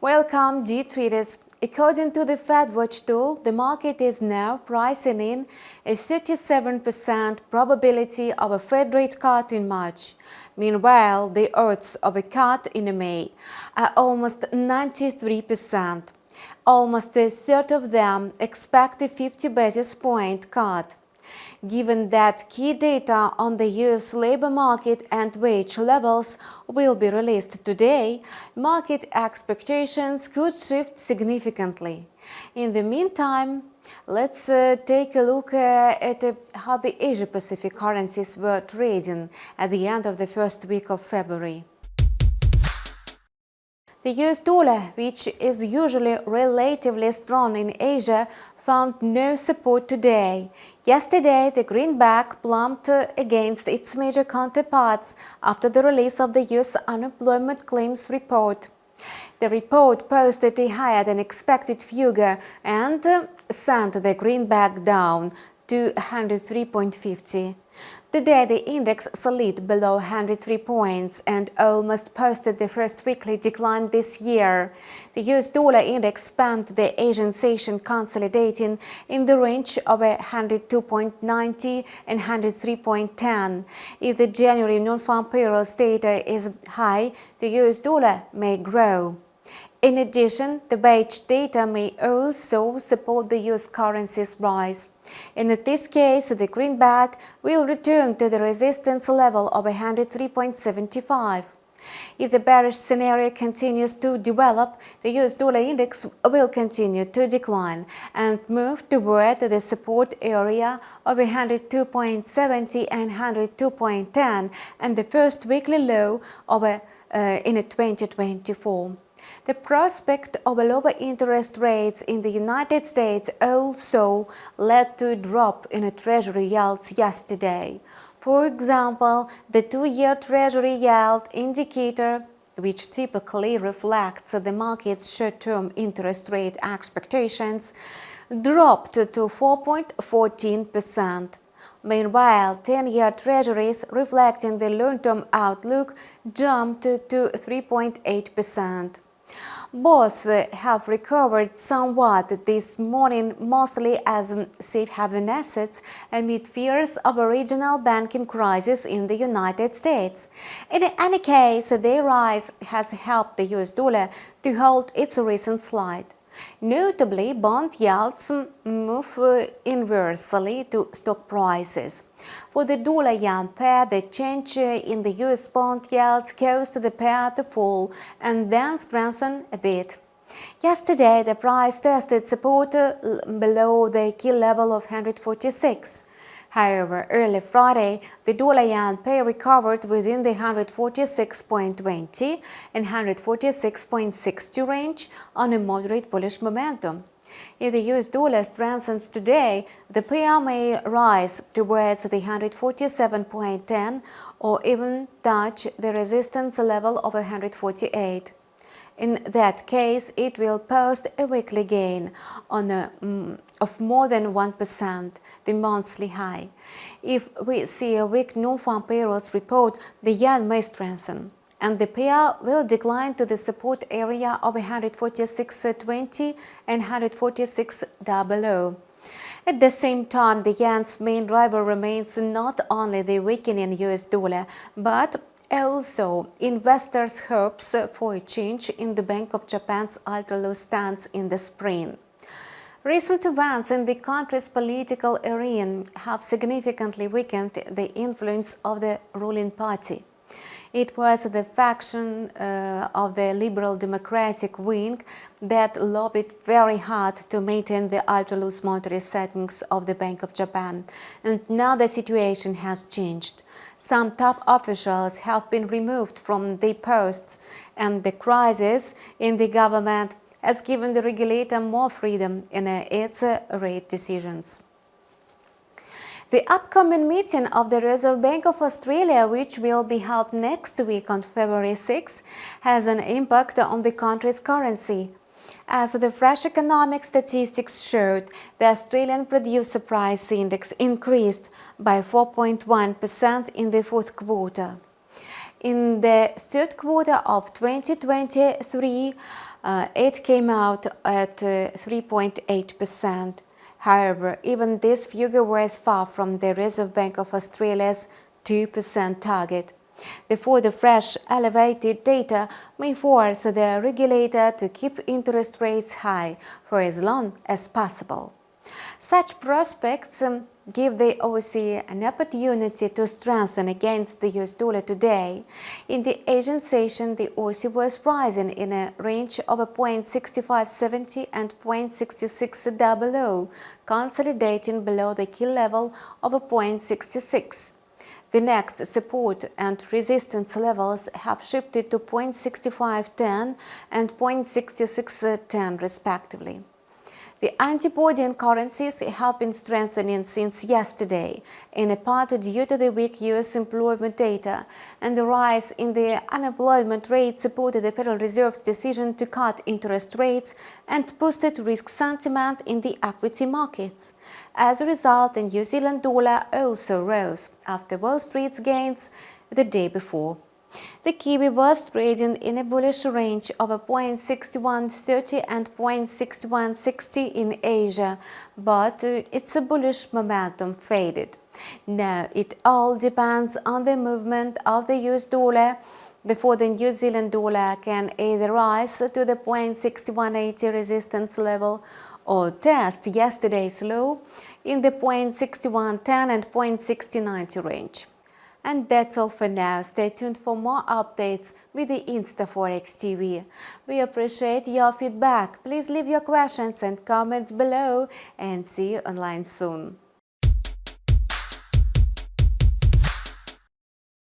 Welcome, G-traders. According to the Fed Watch tool, the market is now pricing in a 37% probability of a Fed rate cut in March. Meanwhile, the odds of a cut in May are almost 93%. Almost a third of them expect a 50 basis point cut. Given that key data on the US labor market and wage levels will be released today, market expectations could shift significantly. In the meantime, let's take a look at how the Asia-Pacific currencies were trading at the end of the first week of February. The US dollar, which is usually relatively strong in Asia, found no support today. Yesterday, the greenback plumped against its major counterparts after the release of the US unemployment claims report. The report posted a higher than expected figure and sent the greenback down to 103.50. Today, the index slid below 103 points and almost posted the first weekly decline this year. The US dollar index spent the Asian session consolidating in the range of 102.90 and 103.10. If the January Nonfarm payrolls data is high, the US dollar may grow. In addition, the wage data may also support the US currency's rise. In this case, the greenback will return to the resistance level of 103.75. If the bearish scenario continues to develop, the US dollar index will continue to decline and move toward the support area of 102.70 and 102.10 and the first weekly low of in 2024. The prospect of lower interest rates in the United States also led to a drop in Treasury yields yesterday. For example, the two-year Treasury yield indicator, which typically reflects the market's short-term interest rate expectations, dropped to 4.14%. Meanwhile, 10-year Treasuries, reflecting the long-term outlook, jumped to 3.8%. Both have recovered somewhat this morning, mostly as safe haven assets amid fears of a regional banking crisis in the United States. In any case, their rise has helped the US dollar to hold its recent slide. Notably, bond yields move inversely to stock prices. For the dollar-yen pair, the change in the US bond yields caused the pair to fall and then strengthen a bit. Yesterday, the price tested support below the key level of 146. However, early Friday, the dollar-yen pair recovered within the 146.20 and 146.60 range on a moderate bullish momentum. If the US dollar strengthens today, the pair may rise towards the 147.10 or even touch the resistance level of 148. In that case, it will post a weekly gain of more than 1%, the monthly high. If we see a weak Nonfarm payrolls report, the yen may strengthen, and the pair will decline to the support area of 146.20 and 146.00. At the same time, the yen's main driver remains not only the weakening US dollar, but also investors' hopes for a change in the Bank of Japan's ultra-low stance in the spring. Recent events in the country's political arena have significantly weakened the influence of the ruling party. It was the faction of the Liberal Democratic wing that lobbied very hard to maintain the ultra-loose monetary settings of the Bank of Japan, and now the situation has changed. Some top officials have been removed from their posts, and the crisis in the government has given the regulator more freedom in its rate decisions. The upcoming meeting of the Reserve Bank of Australia, which will be held next week on February 6, has an impact on the country's currency. As the fresh economic statistics showed, the Australian Producer Price Index increased by 4.1% in the fourth quarter. In the third quarter of 2023, It came out at 3.8%. However, even this figure was far from the Reserve Bank of Australia's 2% target. Therefore, the fresh elevated data may force the regulator to keep interest rates high for as long as possible. Such prospects give the Aussie an opportunity to strengthen against the US dollar today. In the Asian session, the Aussie was rising in a range of 0.6570 and 0.6600, consolidating below the key level of 0.66. The next support and resistance levels have shifted to 0.6510 and 0.6610 respectively. The antibody currencies have been strengthening since yesterday, in part due to the weak US employment data, and the rise in the unemployment rate supported the Federal Reserve's decision to cut interest rates and boosted risk sentiment in the equity markets. As a result, the New Zealand dollar also rose after Wall Street's gains the day before. The Kiwi was trading in a bullish range of 0.6130 and 0.6160 in Asia, but its bullish momentum faded. Now it all depends on the movement of the US dollar. Therefore, the New Zealand dollar can either rise to the 0.6180 resistance level or test yesterday's low in the 0.6110 and 0.6090 range. And that's all for now. Stay tuned for more updates with the InstaForex TV. We appreciate your feedback. Please leave your questions and comments below and see you online soon.